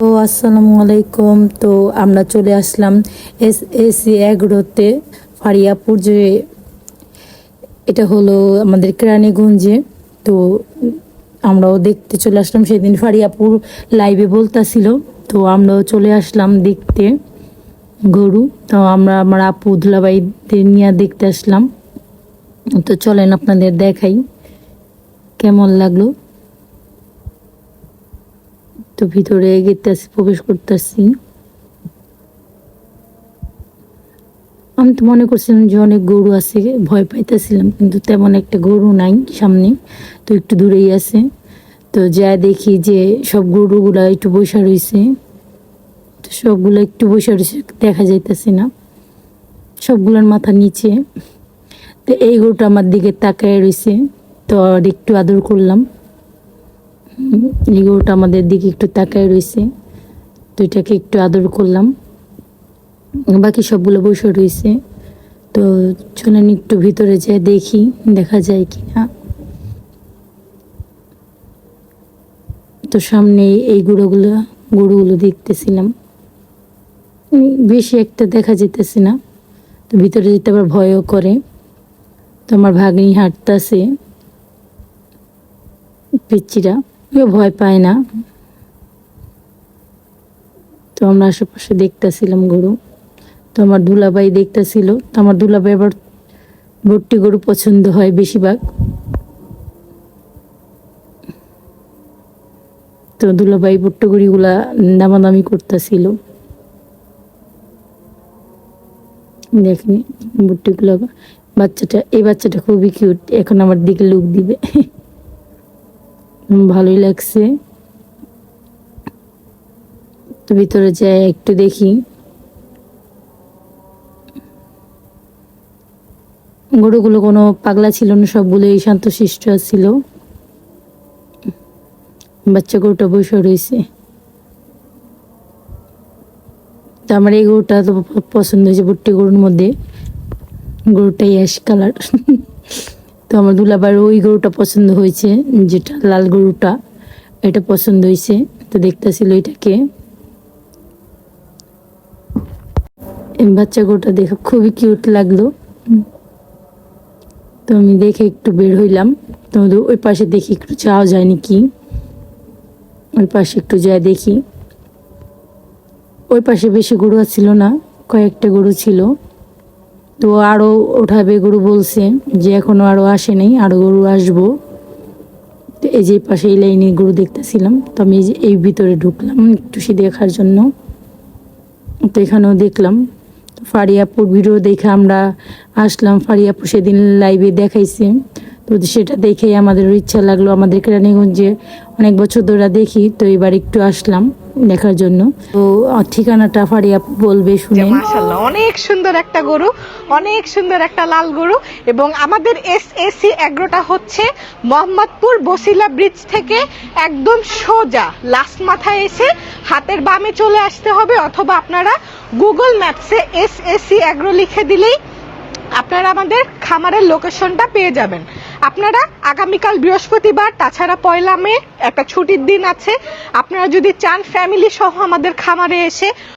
তো আসসালামু আলাইকুম। তো আমরা চলে আসলাম এসএসসি এগ্রোতে ফারিয়াপুর, যে এটা হলো আমাদের কেরানীগঞ্জে। তো আমরাও দেখতে চলে আসলাম, সেদিন ফারিয়াপুর লাইভে বলতাছিল, তো আমরাও চলে আসলাম দেখতে গরু। তো আমরা আমার আপু ধুলাবাইদের নিয়ে দেখতে আসলাম। তো চলেন আপনাদের দেখাই কেমন লাগলো। তো ভিতরে এগিয়ে প্রবেশ করতেছি। আমি তো মনে করছিলাম যে অনেক গরু আছে, ভয় পাইতেছিলাম, কিন্তু তেমন একটা গরু নাই সামনে, তো একটু দূরেই আছে। তো যা দেখি যে সব গরুগুলা একটু বসে রয়েছে, তো সবগুলো একটু বসে রয়েছে, দেখা যাইতেছে না সবগুলোর মাথা নিচে। তো এই গরুটা আমার দিকে তাকায় রয়েছে, তো আর একটু আদর করলাম। এই গরুটা আমাদের দিকে একটু তাকায় রয়েছে, তো এটাকে একটু আদর করলাম। বাকি সবগুলো বসে রয়েছে। তো চলেন একটু ভিতরে যেয়ে দেখি দেখা যায় কি না। তো সামনে এই গরুগুলো দেখতেছিলাম, বেশি একটা দেখা যেতেছে না। তো ভিতরে যেতে আবার ভয়ও করে। তো আমার ভাগ্নি হাঁটতেছে, পিচ্চিরা ভয় পায় না। তো আমরা আশেপাশে দেখতেছিলাম গরু। তো আমার দুলাভাই দেখতেছিল। তো আমার দুলাভাই আবার ভর্তি গরু পছন্দ হয় বেশিরভাগ। তো দুলাভাই ভুট্টো গরুগুলা দামাদামি করতেছিল। দেখেন ভুট্টিগুলো, এই বাচ্চাটা খুবই কিউট, এখন আমার দিকে লুক দিবে। ভালোই লাগছে। তো ভিতরে যাই একটু দেখি। গরুগুলো কোনো পাগলা ছিল না, সবগুলোই শান্তশিষ্ট ছিল। বাচ্চা গরুটা বসে রয়েছে। তো আমার এই গরুটা তো পছন্দ হয়েছে, ভুট্টি গরুর মধ্যে গরুটাই অ্যাশ কালার। তো আমার দুলাবার ওই গরুটা পছন্দ হয়েছে, যেটা লাল গরুটা, এটা পছন্দ হয়েছে। তো দেখতেছিল এটাকে। বাচ্চা গরুটা দেখে খুবই কিউট লাগলো। তো আমি দেখে একটু বের হইলাম। তো ওই পাশে দেখি একটু যাওয়া যায় নাকি, ওই পাশে একটু যাই দেখি। ওই পাশে বেশি গরু ছিল না, কয়েকটা গরু ছিল। তো আরো ওঠাবে গরু বলছে, যে এখনো আরো আসে নাই, আরো গরু আসবো। তো এই যে পাশে এই লাইনে গরু দেখতেছিলাম। তো আমি এই ভিতরে ঢুকলাম একটু সে দেখার জন্য। তো এখানেও দেখলাম। ফারিয়াপুর ভিডিও দেখে আমরা আসলাম। ফারিয়াপুর সেদিন লাইভে দেখাইছে, তো সেটা দেখেই আমাদের ইচ্ছা লাগলো। আমাদের কেরানীগঞ্জে অনেক বছর ধরে দেখি, তো এবার একটু আসলাম দেখার জন্য। তো ঠিকানাটা ফারিয়াপু বলবে, শুনে। মাশাআল্লাহ, অনেক সুন্দর একটা গরু, অনেক সুন্দর একটা লাল গরু। এবং আমাদের এসএসসি এগ্রোটা হচ্ছে মোহাম্মদপুর বসিলা ব্রিজ থেকে একদম সোজা লাস্ট মাথায় এসে হাতের বামে চলে আসতে হবে, অথবা আপনারা গুগল ম্যাপসে এসএসসি এগ্রো লিখে দিলেই আপনারা আমাদের খামারের লোকেশনটা পেয়ে যাবেন। আপনারা আগামীকাল বৃহস্পতিবার, তাছাড়া 1 মে একটা ছুটির দিন আছে, আপনারা যদি চান ফ্যামিলি সহ আমাদের খামারে এসে